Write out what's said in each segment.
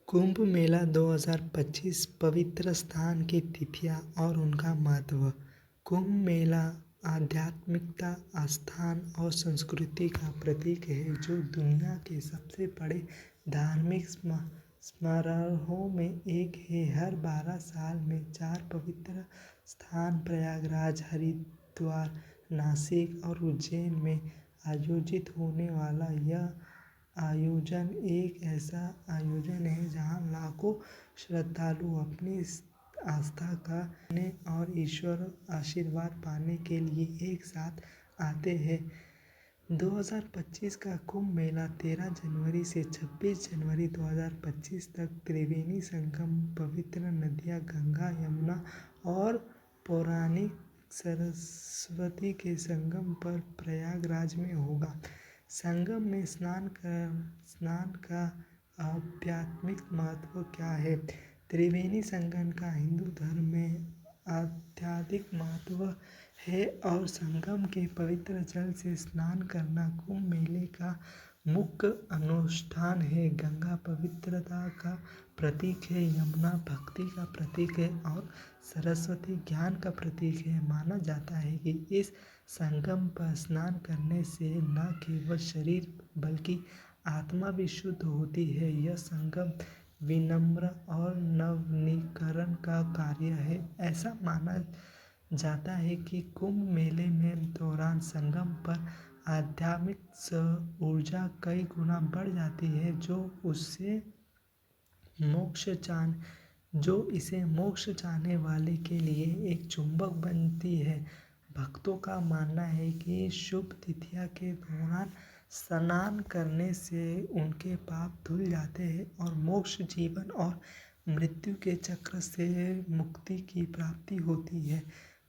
कुंभ मेला 2025 पवित्र स्थान की तिथियां और उनका महत्व। कुंभ मेला आध्यात्मिकता, आस्था और संस्कृति का प्रतीक है जो दुनिया के सबसे बड़े धार्मिक समारोहों में एक है। हर 12 साल में 4 पवित्र स्थान प्रयागराज, हरिद्वार, नासिक और उज्जैन में आयोजित होने वाला यह आयोजन एक ऐसा आयोजन है जहां लाखों श्रद्धालु अपनी आस्था का और ईश्वर आशीर्वाद पाने के लिए एक साथ आते हैं। 2025 का कुंभ मेला 13 जनवरी से 26 जनवरी 2025 तक त्रिवेणी संगम, पवित्र नदियां गंगा, यमुना और पौराणिक सरस्वती के संगम पर प्रयागराज में होगा। संगम में स्नान का आध्यात्मिक महत्व क्या है? त्रिवेणी संगम का हिंदू धर्म में आध्यात्मिक महत्व है और संगम के पवित्र जल से स्नान करना कुंभ मेले का मुख्य अनुष्ठान है। गंगा पवित्रता का प्रतीक है, यमुना भक्ति का प्रतीक है और सरस्वती ज्ञान का प्रतीक है। माना जाता है कि इस संगम पर स्नान करने से न केवल शरीर बल्कि आत्मा भी शुद्ध होती है। यह संगम विनम्र और नवीनीकरण का कार्य है। ऐसा माना जाता है कि कुंभ मेले में दौरान संगम पर आध्यात्मिक ऊर्जा कई गुना बढ़ जाती है जो इसे मोक्ष चाहने वाले के लिए एक चुंबक बनती है। भक्तों का मानना है कि शुभ तिथियों के दौरान स्नान करने से उनके पाप धुल जाते हैं और मोक्ष, जीवन और मृत्यु के चक्र से मुक्ति की प्राप्ति होती है।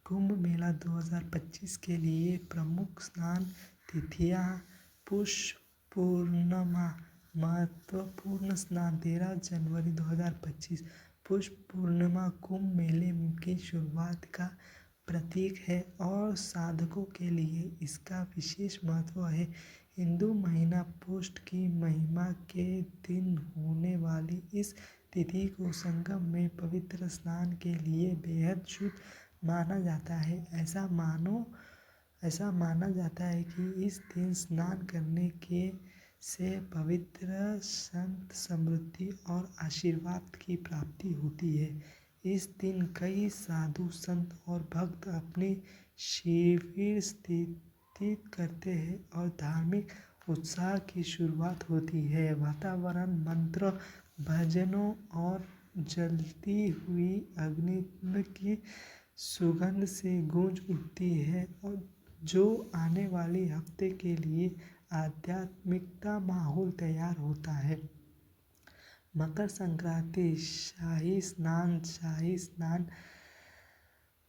कुंभ मेला 2025 के लिए प्रमुख स्नान तिथियां: पुष्य पूर्णिमा, महत्वपूर्ण स्नान 13 जनवरी 2025। पुष्य पूर्णिमा कुंभ मेले की शुरुआत का प्रतीक है और साधकों के लिए इसका विशेष महत्व है। हिंदू महीना पुष्य की महिमा के दिन होने वाली इस तिथि को संगम में पवित्र स्नान के लिए बेहद शुभ माना जाता है। ऐसा माना जाता है कि इस दिन स्नान करने से पवित्र संत समृद्धि और आशीर्वाद की प्राप्ति होती है। इस दिन कई साधु संत और भक्त अपने शिविर स्थापित करते हैं और धार्मिक उत्साह की शुरुआत होती है। वातावरण मंत्र, भजनों और जलती हुई अग्नि की सुगंध से गूंज उठती है और जो आने वाले हफ्ते के लिए आध्यात्मिकता माहौल तैयार होता है। मकर संक्रांति, शाही स्नान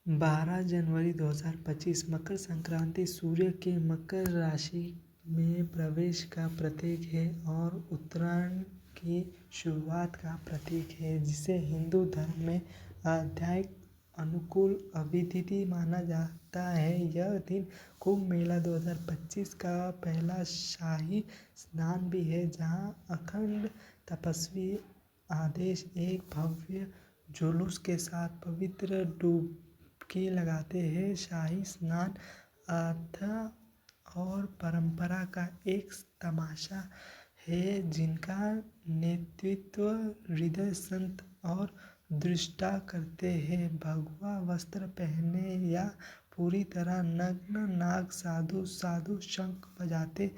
12 जनवरी 2025। मकर संक्रांति सूर्य के मकर राशि में प्रवेश का प्रतीक है और उत्तरायण की शुरुआत का प्रतीक है, जिसे हिंदू धर्म में आध्यात्मिक अनुकूल अभितिथि माना जाता है। यह दिन कुंभ मेला 2025 का पहला शाही स्नान भी है, जहां अखंड तपस्वी आदेश एक भव्य जुलूस के साथ पवित्र डुबकी लगाते हैं। शाही स्नान आस्था और परंपरा का एक तमाशा है, जिनका नेतृत्व हृदय संत और दृष्टा करते हैं। भगवा वस्त्र पहने या पूरी तरह नग्न नाग साधु शंख बजाते,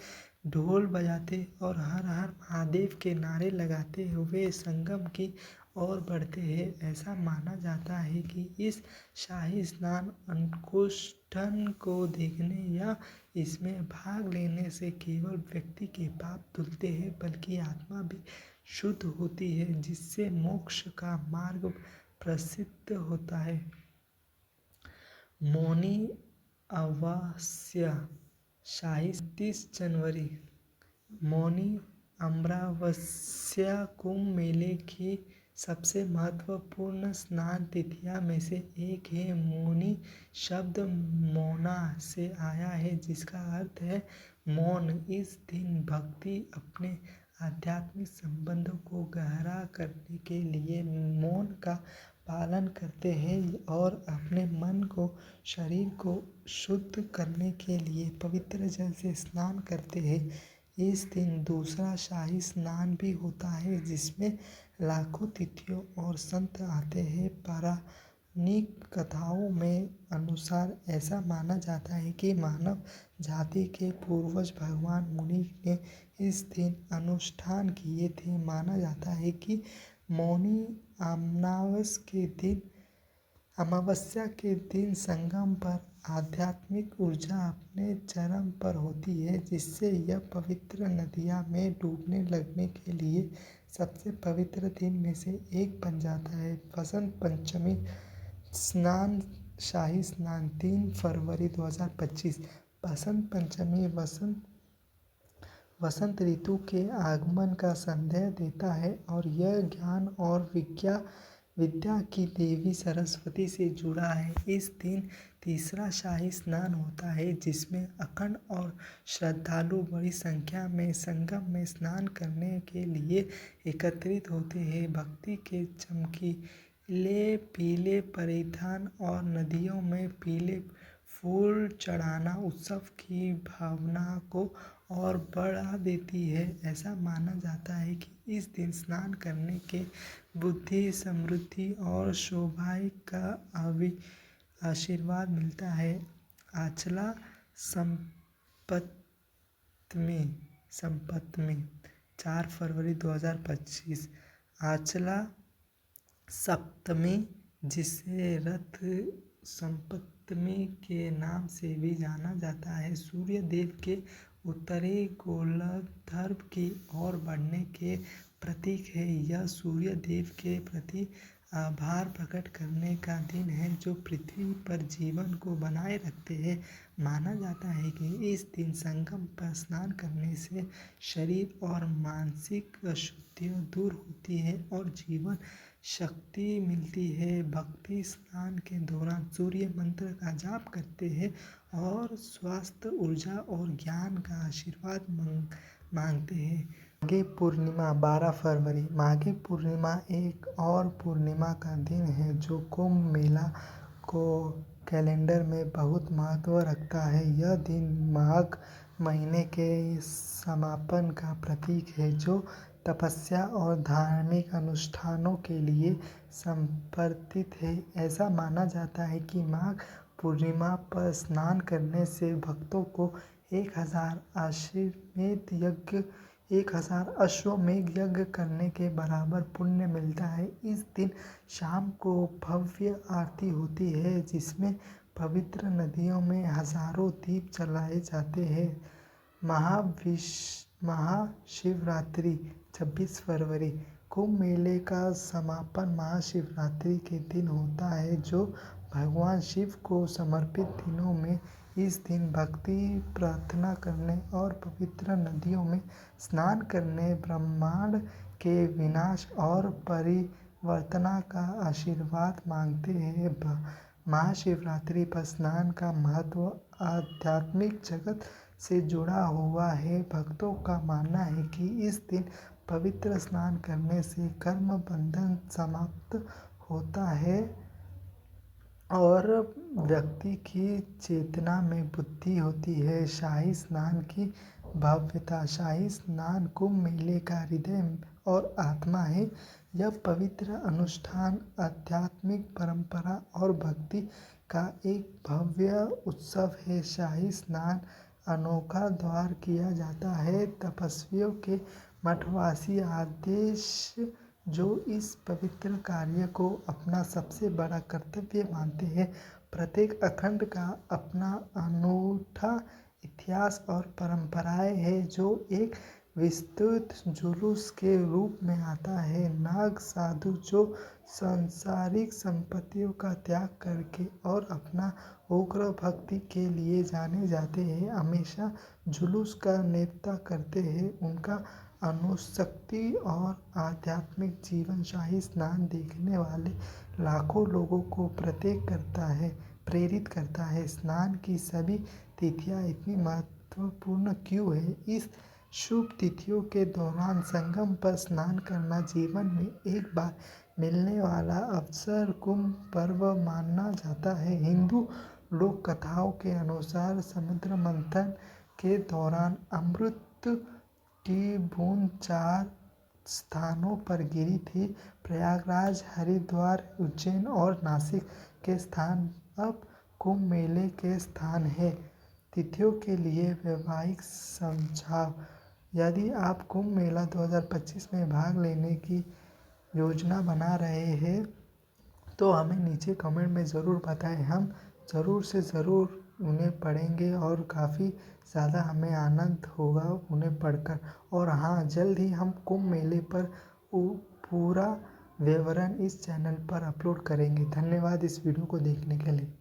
ढोल बजाते और हर हर महादेव के नारे लगाते हुए संगम की ओर बढ़ते हैं। ऐसा माना जाता है कि इस शाही स्नान अनुष्ठान को देखने या इसमें भाग लेने से केवल व्यक्ति के पाप धुलते हैं बल्कि आत्मा भी शुद्ध होती है, जिससे मोक्ष का मार्ग प्रशस्त होता है। मौनी अमावस्या, शाही 30 जनवरी। मौनी अमावस्या कुंभ मेले की सबसे महत्वपूर्ण स्नान तिथियों में से एक है। मौनी शब्द मौना से आया है, जिसका अर्थ है मौन। इस दिन भक्ति अपने आध्यात्मिक संबंधों को गहरा करने के लिए मौन का पालन करते हैं और अपने मन को शरीर को शुद्ध करने के लिए पवित्र जल से स्नान करते हैं। इस दिन दूसरा शाही स्नान भी होता है जिसमें लाखों तिथियों और संत आते हैं। पौराणिक कथाओं में अनुसार ऐसा माना जाता है कि मानव जाति के पूर्वज भगवान मुनि ने इस दिन अनुष्ठान किए थे। माना जाता है कि मौनी अमावस्या के दिन संगम पर आध्यात्मिक ऊर्जा अपने चरम पर होती है, जिससे यह पवित्र नदियाँ में डूबने लगने के लिए सबसे पवित्र दिन में से एक बन जाता है। वसंत पंचमी स्नान शाही स्नान 3 फरवरी 2025। बसंत पंचमी वसंत ऋतु के आगमन का संदेश देता है और यह ज्ञान और विद्या की देवी सरस्वती से जुड़ा है। इस दिन तीसरा शाही स्नान होता है जिसमें अखंड और श्रद्धालु बड़ी संख्या में संगम में स्नान करने के लिए एकत्रित होते हैं। भक्ति के चमकीले पीले परिधान और नदियों में पीले फूल चढ़ाना उत्सव की भावना को और बढ़ा देती है। ऐसा माना जाता है कि इस दिन स्नान करने के बुद्धि, समृद्धि और सौभाग्य का आशीर्वाद मिलता है। आचला संपतमी 4 फरवरी 2025। आचला सप्तमी, जिसे रथ सप्तमी के नाम से भी जाना जाता है, सूर्य देव के उत्तरी गोलार्ध की ओर बढ़ने के प्रतीक है। यह सूर्य देव के प्रति आभार प्रकट करने का दिन है जो पृथ्वी पर जीवन को बनाए रखते हैं। माना जाता है कि इस दिन संगम पर स्नान करने से शरीर और मानसिक अशुद्धियाँ दूर होती है और जीवन शक्ति मिलती है। भक्ति स्नान के दौरान सूर्य मंत्र का जाप करते हैं और स्वास्थ्य, ऊर्जा और ज्ञान का आशीर्वाद मांगते हैं। माघी पूर्णिमा 12 फरवरी। माघी पूर्णिमा एक और पूर्णिमा का दिन है जो कुंभ मेला को कैलेंडर में बहुत महत्व रखता है। यह दिन माघ महीने के समापन का प्रतीक है जो तपस्या और धार्मिक अनुष्ठानों के लिए समर्पित है। ऐसा माना जाता है कि माघ पूर्णिमा पर स्नान करने से भक्तों को 1000 अश्वमेध यज्ञ करने के बराबर पुण्य मिलता है। इस दिन शाम को भव्य आरती होती है जिसमें पवित्र नदियों में हजारों दीप जलाए जाते हैं। महाशिवरात्रि 26 फरवरी। कुंभ मेले का समापन महाशिवरात्रि के दिन होता है जो भगवान शिव को समर्पित दिनों में इस दिन भक्ति, प्रार्थना करने और पवित्र नदियों में स्नान करने, ब्रह्मांड के विनाश और परिवर्तन का आशीर्वाद मांगते हैं। महाशिवरात्रि पर स्नान का महत्व आध्यात्मिक जगत से जुड़ा हुआ है। भक्तों का मानना है कि इस दिन पवित्र स्नान करने से कर्म बंधन समाप्त होता है और व्यक्ति की चेतना में बुद्धि होती है। शाही स्नान की भव्यता। शाही स्नान कुंभ मेले का हृदय और आत्मा है। यह पवित्र अनुष्ठान आध्यात्मिक परंपरा और भक्ति का एक भव्य उत्सव है। शाही स्नान अनोखा द्वार किया जाता है। तपस्वियों के मठवासी आदेश जो इस पवित्र कार्य को अपना सबसे बड़ा कर्तव्य मानते हैं। प्रत्येक अखंड का अपना अनूठा इतिहास और परंपराएं हैं जो एक विस्तृत जुलूस के रूप में आता है। नाग साधु जो सांसारिक संपत्तियों का त्याग करके और अपना उग्र भक्ति के लिए जाने जाते हैं, हमेशा जुलूस का नेतृत्व करते हैं। उनका अनुशक्ति और आध्यात्मिक जीवन शाही स्नान देखने वाले लाखों लोगों को प्रेरित करता है। स्नान की सभी तिथियां इतनी महत्वपूर्ण क्यों है? इस शुभ तिथियों के दौरान संगम पर स्नान करना जीवन में एक बार मिलने वाला अवसर कुंभ पर्व माना जाता है। हिंदू लोक कथाओं के अनुसार समुद्र मंथन के दौरान अमृत की बूंद 4 स्थानों पर गिरी थी। प्रयागराज, हरिद्वार, उज्जैन और नासिक के स्थान अब कुंभ मेले के स्थान हैं। तिथियों के लिए वैवाहिक समझाव। यदि आप कुंभ मेला 2025 में भाग लेने की योजना बना रहे हैं तो हमें नीचे कमेंट में ज़रूर बताएं। हम ज़रूर से ज़रूर उन्हें पढ़ेंगे और काफ़ी ज़्यादा हमें आनंद होगा उन्हें पढ़कर। और हाँ, जल्द ही हम कुंभ मेले पर पूरा विवरण इस चैनल पर अपलोड करेंगे। धन्यवाद इस वीडियो को देखने के लिए।